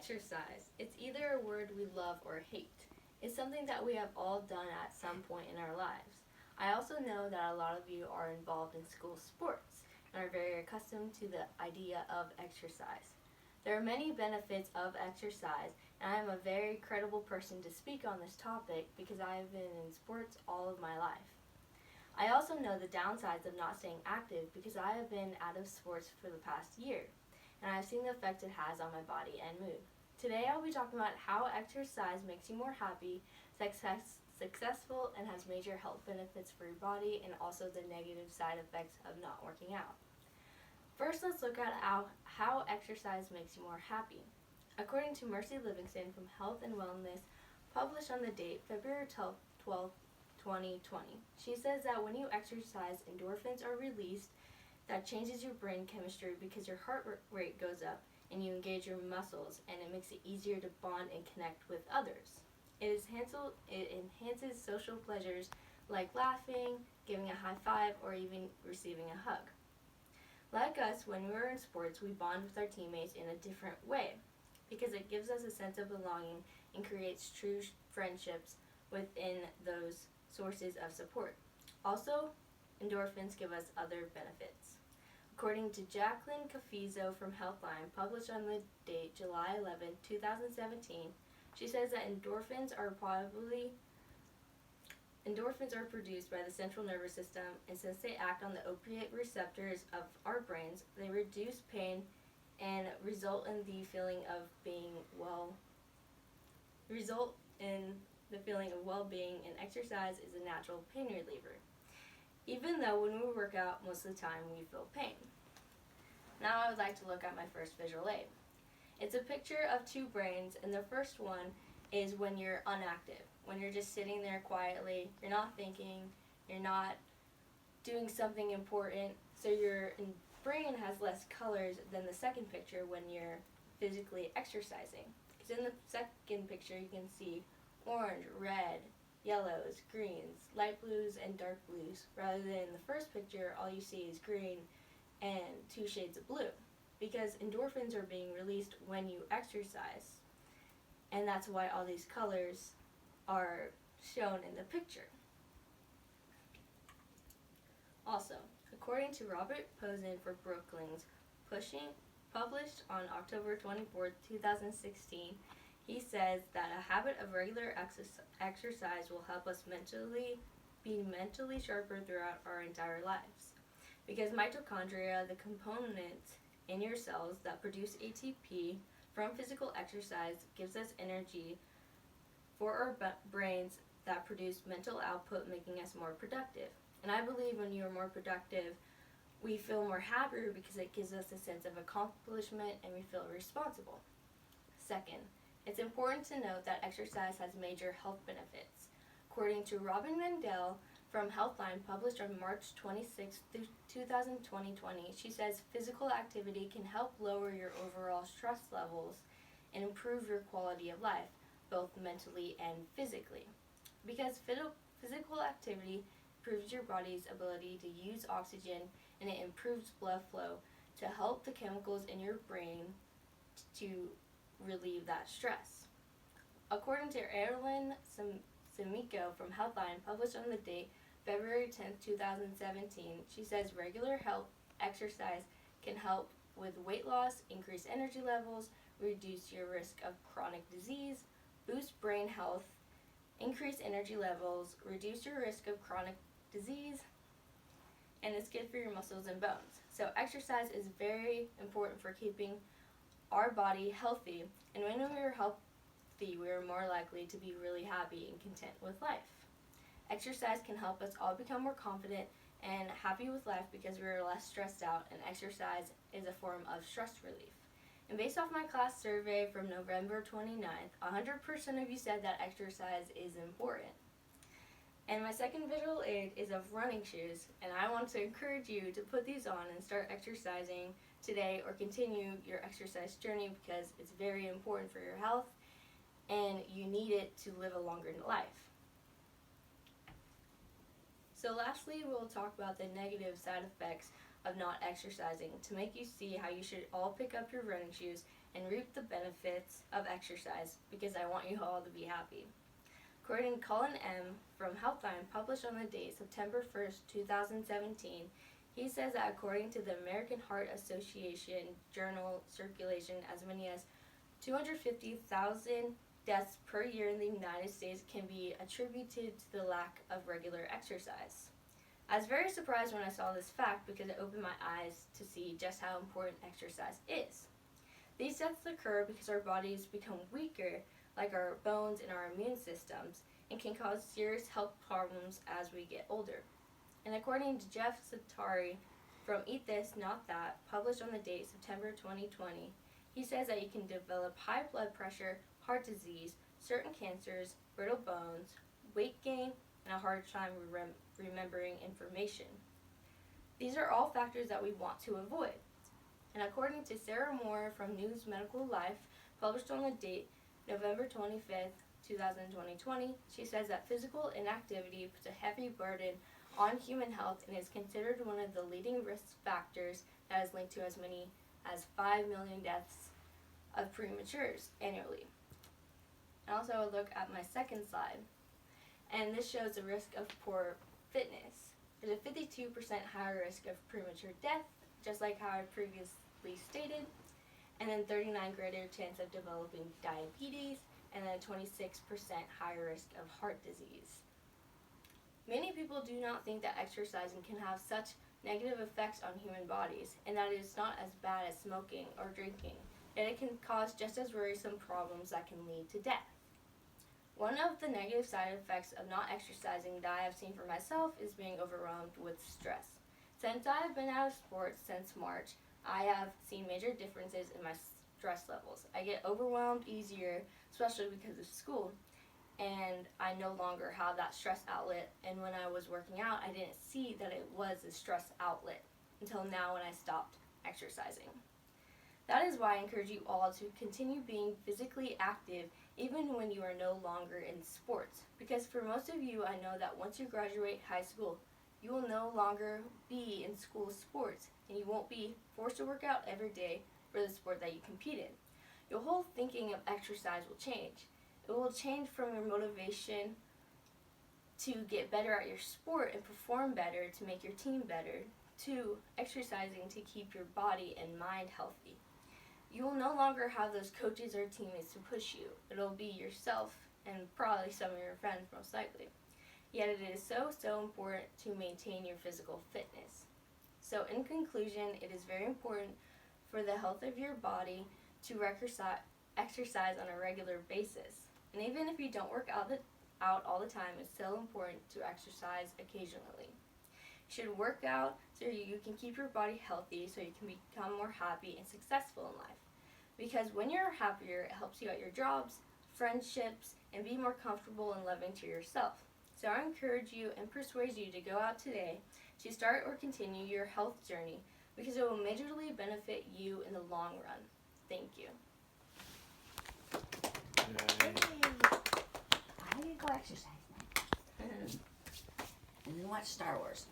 Exercise. It's either a word we love or hate. It's something that we have all done at some point in our lives. I also know that a lot of you are involved in school sports and are very accustomed to the idea of exercise. There are many benefits of exercise, and I am a very credible person to speak on this topic because I have been in sports all of my life. I also know the downsides of not staying active because I have been out of sports for the past year, and I have seen the effect it has on my body and mood. Today I'll be talking about how exercise makes you more happy, successful, and has major health benefits for your body, and also the negative side effects of not working out. First, let's look at how exercise makes you more happy. According to Mercy Livingston from Health and Wellness, published on the date February 12th, 2020, she says that when you exercise, endorphins are released that changes your brain chemistry because your heart rate goes up and you engage your muscles, and it makes it easier to bond and connect with others. It enhances social pleasures like laughing, giving a high five, or even receiving a hug. Like us, when we're in sports, we bond with our teammates in a different way because it gives us a sense of belonging and creates true friendships within those sources of support. Also, endorphins give us other benefits. According to Jacqueline Cafizzo from Healthline, published on the date July 11, 2017, she says that endorphins are produced by the central nervous system, and since they act on the opiate receptors of our brains, they reduce pain and result in the feeling of well-being, and exercise is a natural pain reliever. Even though when we work out, most of the time we feel pain. Now I would like to look at my first visual aid. It's a picture of two brains, and the first one is when you're unactive, when you're just sitting there quietly, you're not thinking, you're not doing something important, so your brain has less colors than the second picture when you're physically exercising. Because in the second picture you can see orange, red, yellows, greens, light blues, and dark blues, rather than in the first picture all you see is green and two shades of blue, because endorphins are being released when you exercise, and that's why all these colors are shown in the picture. Also, according to Robert Posen for Brooklyn's Pushing, published on October 24, 2016, he says that a habit of regular exercise will help us be mentally sharper throughout our entire lives. Because mitochondria, the component in your cells that produce ATP from physical exercise, gives us energy for our brains that produce mental output, making us more productive. And I believe when you are more productive, we feel more happier because it gives us a sense of accomplishment and we feel responsible. Second, it's important to note that exercise has major health benefits. According to Robin Mandel from Healthline, published on March 26, 2020, she says physical activity can help lower your overall stress levels and improve your quality of life, both mentally and physically. Because physical activity improves your body's ability to use oxygen, and it improves blood flow to help the chemicals in your brain to relieve that stress. According to Erin Simico from Healthline, published on the date February 10, 2017, she says regular exercise can help with weight loss, increase energy levels, reduce your risk of chronic disease, boost brain health, increase energy levels, reduce your risk of chronic disease, and it's good for your muscles and bones. So exercise is very important for keeping our body healthy, and when we are healthy, we are more likely to be really happy and content with life. Exercise can help us all become more confident and happy with life because we are less stressed out, and exercise is a form of stress relief. And based off my class survey from November 29th, 100% of you said that exercise is important. And my second visual aid is of running shoes, and I want to encourage you to put these on and start exercising today or continue your exercise journey because it's very important for your health and you need it to live a longer life. So lastly, we'll talk about the negative side effects of not exercising to make you see how you should all pick up your running shoes and reap the benefits of exercise because I want you all to be happy. According to Colin M. from Healthline, published on the date September 1st, 2017, he says that according to the American Heart Association journal circulation, as many as 250,000 deaths per year in the United States can be attributed to the lack of regular exercise. I was very surprised when I saw this fact because it opened my eyes to see just how important exercise is. These deaths occur because our bodies become weaker, like our bones and our immune systems, and can cause serious health problems as we get older. And according to Jeff Satari from Eat This, Not That, published on the date September 2020, he says that you can develop high blood pressure, heart disease, certain cancers, brittle bones, weight gain, and a hard time remembering information. These are all factors that we want to avoid. And according to Sarah Moore from News Medical Life, published on the date November 25th, 2020, she says that physical inactivity puts a heavy burden on human health and is considered one of the leading risk factors that is linked to as many as 5 million deaths of prematures annually. And also a look at my second slide, and this shows the risk of poor fitness. There's a 52% higher risk of premature death, just like how I previously stated, and then 39 greater chance of developing diabetes, and then 26% higher risk of heart disease. Many people do not think that exercising can have such negative effects on human bodies, and that it is not as bad as smoking or drinking, yet it can cause just as worrisome problems that can lead to death. One of the negative side effects of not exercising that I have seen for myself is being overwhelmed with stress. Since I have been out of sports since March, I have seen major differences in my stress levels. I get overwhelmed easier, especially because of school, and I no longer have that stress outlet. And when I was working out, I didn't see that it was a stress outlet until now when I stopped exercising. That is why I encourage you all to continue being physically active even when you are no longer in sports. Because for most of you, I know that once you graduate high school, you will no longer be in school sports, and you won't be forced to work out every day for the sport that you compete in. Your whole thinking of exercise will change. It will change from your motivation to get better at your sport and perform better to make your team better, to exercising to keep your body and mind healthy. You will no longer have those coaches or teammates to push you. It'll be yourself and probably some of your friends most likely. Yet it is so important to maintain your physical fitness. So in conclusion, it is very important for the health of your body to exercise on a regular basis. And even if you don't work out all the time, it's still important to exercise occasionally. You should work out so you can keep your body healthy, so you can become more happy and successful in life. Because when you're happier, it helps you at your jobs, friendships, and be more comfortable and loving to yourself. So I encourage you and persuade you to go out today to start or continue your health journey, because it will majorly benefit you in the long run. Thank you. Yay. I'm gonna go exercise now. And then watch Star Wars.